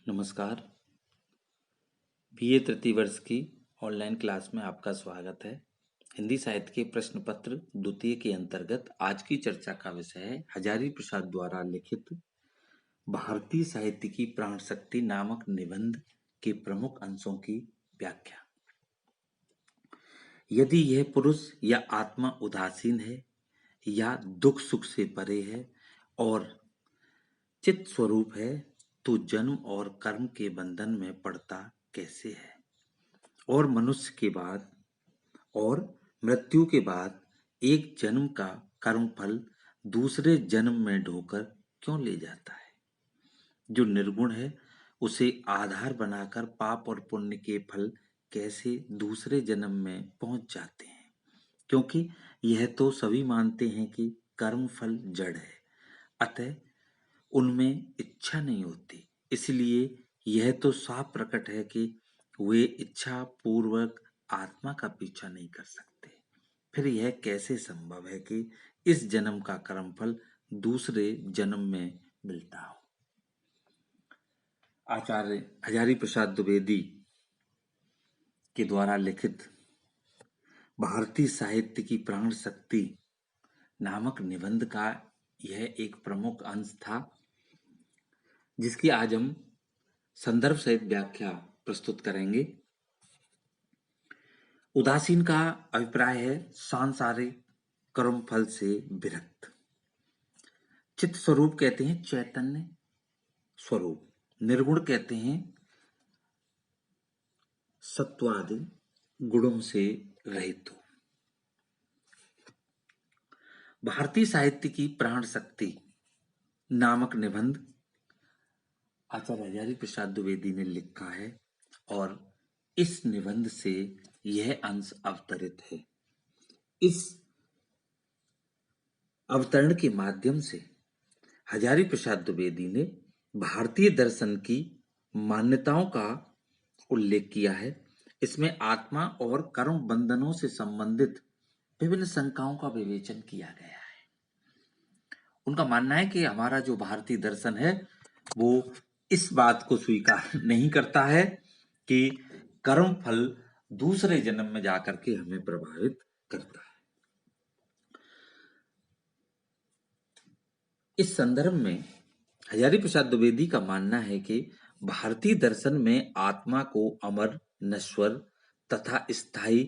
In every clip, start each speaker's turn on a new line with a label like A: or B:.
A: नमस्कार। बीए तृतीय वर्ष की ऑनलाइन क्लास में आपका स्वागत है। हिंदी साहित्य के प्रश्न पत्र द्वितीय के अंतर्गत आज की चर्चा का विषय है हजारी प्रसाद द्वारा लिखित भारतीय साहित्य की प्राण शक्ति नामक निबंध के प्रमुख अंशों की व्याख्या। यदि यह पुरुष या आत्मा उदासीन है या दुख सुख से परे है और चित स्वरूप है तो जन्म और कर्म के बंधन में पड़ता कैसे है और मनुष्य के बाद और मृत्यु के बाद एक जन्म का कर्मफल दूसरे जन्म में ढोकर क्यों ले जाता है। जो निर्गुण है उसे आधार बनाकर पाप और पुण्य के फल कैसे दूसरे जन्म में पहुंच जाते हैं, क्योंकि यह तो सभी मानते हैं कि कर्म फल जड़ है, अतः उनमें इच्छा नहीं होती। इसलिए यह तो साफ प्रकट है कि वे इच्छा पूर्वक आत्मा का पीछा नहीं कर सकते। फिर यह कैसे संभव है कि इस जन्म का कर्मफल दूसरे जन्म में मिलता हो। आचार्य हजारी प्रसाद द्विवेदी के द्वारा लिखित भारतीय साहित्य की प्राण शक्ति नामक निबंध का यह एक प्रमुख अंश था, जिसकी आज हम संदर्भ सहित व्याख्या प्रस्तुत करेंगे। उदासीन का अभिप्राय है सांसारिक कर्म फल से विरक्त। चित्त स्वरूप कहते हैं चैतन्य स्वरूप। निर्गुण कहते हैं सत्वादि गुणों से रहित हो। भारतीय साहित्य की प्राण शक्ति नामक निबंध आचार्य हजारी प्रसाद द्विवेदी ने लिखा है और इस निबंध से यह अंश अवतरित है। इस अवतरण के माध्यम से हजारी प्रसाद द्विवेदी ने भारतीय दर्शन की मान्यताओं का उल्लेख किया है। इसमें आत्मा और कर्म बंधनों से संबंधित विभिन्न शंकाओं का विवेचन किया गया है। उनका मानना है कि हमारा जो भारतीय दर्शन है वो इस बात को स्वीकार नहीं करता है कि कर्म फल दूसरे जन्म में जाकर के हमें प्रभावित करता है। इस संदर्भ में हजारी प्रसाद द्विवेदी का मानना है कि भारतीय दर्शन में आत्मा को अमर, नश्वर तथा स्थायी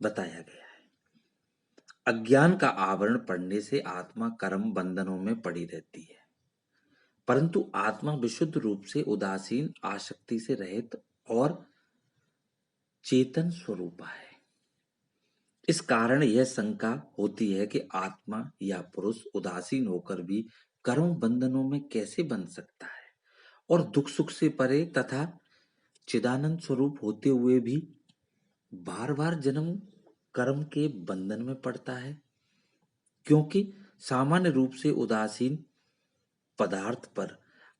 A: बताया गया है। अज्ञान का आवरण पड़ने से आत्मा कर्म बंधनों में पड़ी रहती है, परंतु आत्मा विशुद्ध रूप से उदासीन, आसक्ति से रहित और चेतन स्वरूपा है। इस कारण यह शंका होती है कि आत्मा या पुरुष उदासीन होकर भी कर्म बंधनों में कैसे बंध सकता है और दुख सुख से परे तथा चिदानंद स्वरूप होते हुए भी बार बार जन्म कर्म के बंधन में पड़ता है, क्योंकि सामान्य रूप से उदासीन पदार्थ पर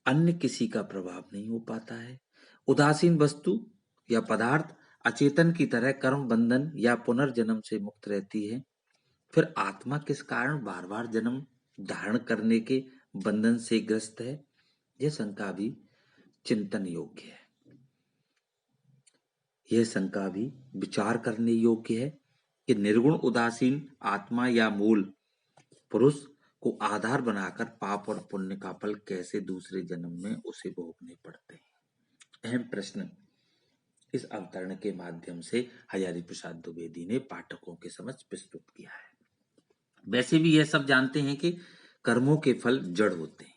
A: अन्य किसी का प्रभाव नहीं हो पाता है। उदासीन वस्तु या पदार्थ अचेतन की तरह कर्म बंधन या पुनर्जन्म से मुक्त रहती है। फिर आत्मा किस कारण बार बार जन्म धारण करने के बंधन से ग्रस्त है, यह शंका भी चिंतन योग्य है। यह शंका भी विचार करने योग्य है कि निर्गुण उदासीन आत्मा या मूल पुरुष को आधार बनाकर पाप और पुण्य का फल कैसे दूसरे जन्म में उसे भोगने पड़ते हैं। अहम प्रश्न इस अवतरण के माध्यम से हजारी प्रसाद द्विवेदी ने पाठकों के समक्ष प्रस्तुत किया है। वैसे भी यह सब जानते हैं कि कर्मों के फल जड़ होते हैं,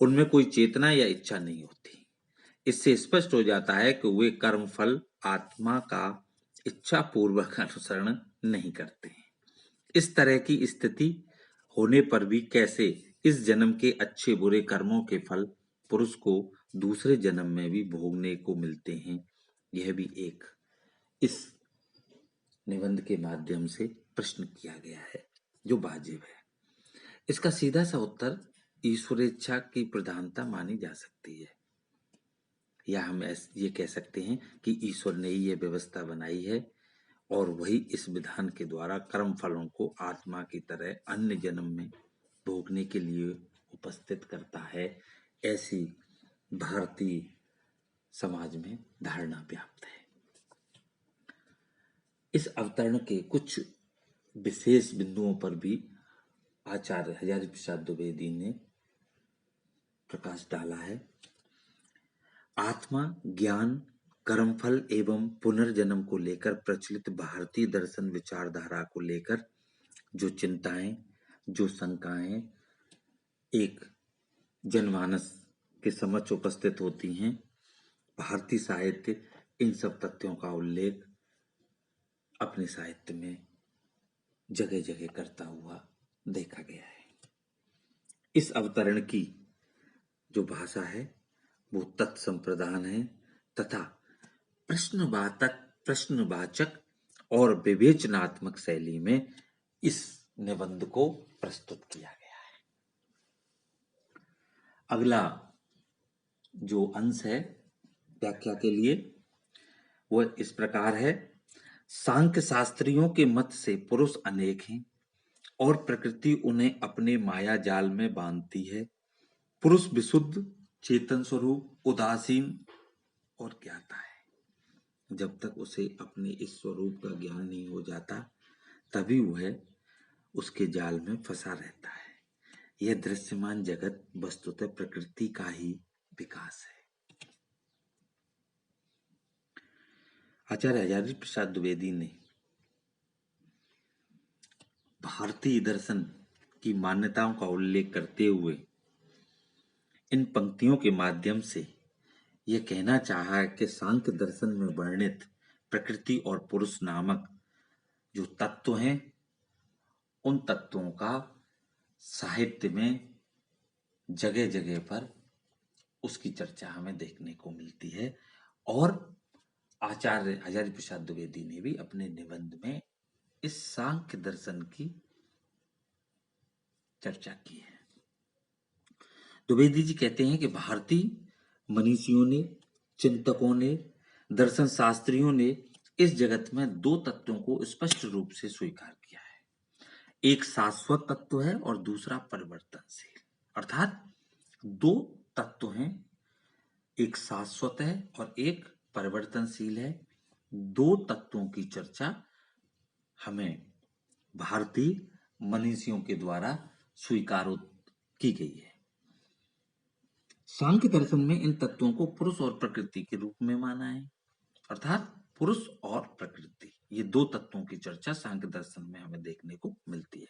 A: उनमें कोई चेतना या इच्छा नहीं होती। इससे स्पष्ट हो जाता है कि वे कर्म फल आत्मा का इच्छा पूर्वक अनुसरण नहीं करते हैं। इस तरह की स्थिति होने पर भी कैसे इस जन्म के अच्छे बुरे कर्मों के फल पुरुष को दूसरे जन्म में भी भोगने को मिलते हैं, यह भी एक इस निबंध के माध्यम से प्रश्न किया गया है जो वाजिब है। इसका सीधा सा उत्तर ईश्वरेच्छा की प्रधानता मानी जा सकती है, या हम ये कह सकते हैं कि ईश्वर ने ही यह व्यवस्था बनाई है और वही इस विधान के द्वारा कर्म फलों को आत्मा की तरह अन्य जन्म में भोगने के लिए उपस्थित करता है। ऐसी भारतीय समाज में धारणा व्याप्त है। इस अवतरण के कुछ विशेष बिंदुओं पर भी आचार्य हजारी प्रसाद द्विवेदी ने प्रकाश डाला है। आत्मा, ज्ञान, कर्मफल एवं पुनर्जन्म को लेकर प्रचलित भारतीय दर्शन विचारधारा को लेकर जो चिंताएं, जो शंकाएं एक जनमानस के समक्ष उपस्थित होती हैं, भारतीय साहित्य इन सब तथ्यों का उल्लेख अपने साहित्य में जगह जगह करता हुआ देखा गया है। इस अवतरण की जो भाषा है वो तत्संप्रदान है तथा प्रश्नवाचक और विवेचनात्मक शैली में इस निबंध को प्रस्तुत किया गया है। अगला जो अंश है व्याख्या के लिए वो इस प्रकार है। सांख्य शास्त्रियों के मत से पुरुष अनेक हैं और प्रकृति उन्हें अपने माया जाल में बांधती है। पुरुष विशुद्ध चेतन स्वरूप, उदासीन और ज्ञाता है। जब तक उसे अपने इस स्वरूप का ज्ञान नहीं हो जाता तभी वह उसके जाल में फंसा रहता है। यह दृश्यमान जगत वस्तुतः प्रकृति का ही विकास है। आचार्य हजारी प्रसाद द्विवेदी ने भारतीय दर्शन की मान्यताओं का उल्लेख करते हुए इन पंक्तियों के माध्यम से यह कहना चाहा है कि सांख्य दर्शन में वर्णित प्रकृति और पुरुष नामक जो तत्व हैं, उन तत्वों का साहित्य में जगह जगह पर उसकी चर्चा हमें देखने को मिलती है। और आचार्य हजारी प्रसाद द्विवेदी ने भी अपने निबंध में इस सांख्य दर्शन की चर्चा की है। द्विवेदी जी कहते हैं कि भारतीय मनीषियों ने, चिंतकों ने, दर्शन शास्त्रियों ने इस जगत में दो तत्वों को स्पष्ट रूप से स्वीकार किया है। एक शाश्वत तत्व है और दूसरा परिवर्तनशील। अर्थात दो तत्व हैं, एक शाश्वत है और एक परिवर्तनशील है। दो तत्वों की चर्चा हमें भारतीय मनीषियों के द्वारा स्वीकार की गई है। सांख्य दर्शन में इन तत्वों को पुरुष और प्रकृति के रूप में माना है। अर्थात पुरुष और प्रकृति, ये दो तत्वों की चर्चा सांख्य दर्शन में हमें देखने को मिलती है।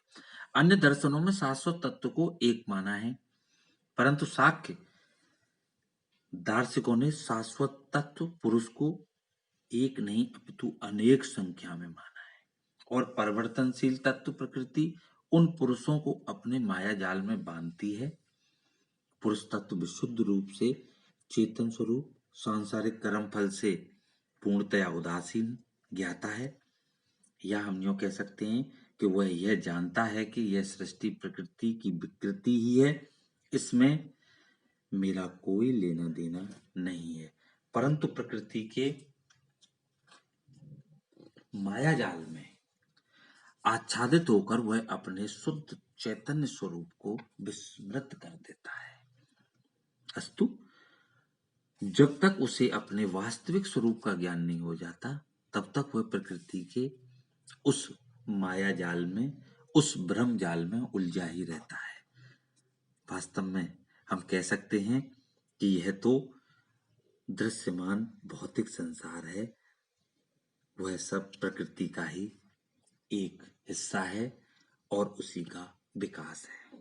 A: अन्य दर्शनों में शाश्वत तत्व को एक माना है, परंतु सांख्य दार्शनिकों ने शाश्वत तत्व पुरुष को एक नहीं अपितु अनेक संख्या में माना है। और परिवर्तनशील तत्व प्रकृति उन पुरुषों को अपने माया जाल में बांधती है। पुरुष तत्व विशुद्ध रूप से चेतन स्वरूप, सांसारिक कर्म फल से पूर्णतया उदासीन, ज्ञाता है। या हम यूं कह सकते हैं कि वह यह जानता है कि यह सृष्टि प्रकृति की विकृति ही है, इसमें मेरा कोई लेना देना नहीं है। परंतु प्रकृति के माया जाल में आच्छादित होकर वह अपने शुद्ध चैतन्य स्वरूप को विस्मृत कर देता है। अस्तु, जब तक उसे अपने वास्तविक स्वरूप का ज्ञान नहीं हो जाता तब तक वह प्रकृति के उस माया जाल में, उस भ्रम जाल में उलझा ही रहता है। वास्तव में हम कह सकते हैं कि यह तो दृश्यमान भौतिक संसार है, वह सब प्रकृति का ही एक हिस्सा है और उसी का विकास है।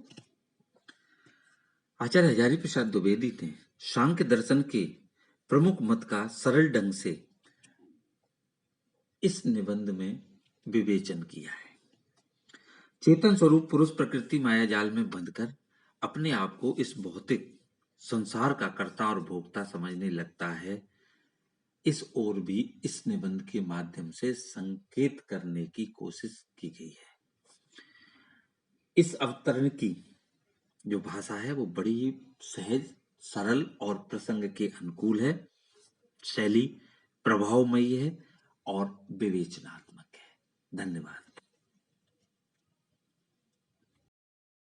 A: आचार्य हजारी प्रसाद द्विवेदी ने सांख्य दर्शन के प्रमुख मत का सरल ढंग से इस निबंध में विवेचन किया है। चेतन स्वरूप पुरुष प्रकृति माया जाल में बंधकर अपने आप को इस भौतिक संसार का कर्ता और भोक्ता समझने लगता है। इस ओर भी इस निबंध के माध्यम से संकेत करने की कोशिश की गई है। इस अवतरण की जो भाषा है वो बड़ी ही सहज, सरल और प्रसंग के अनुकूल है। शैली प्रभावमयी है और विवेचनात्मक है। धन्यवाद।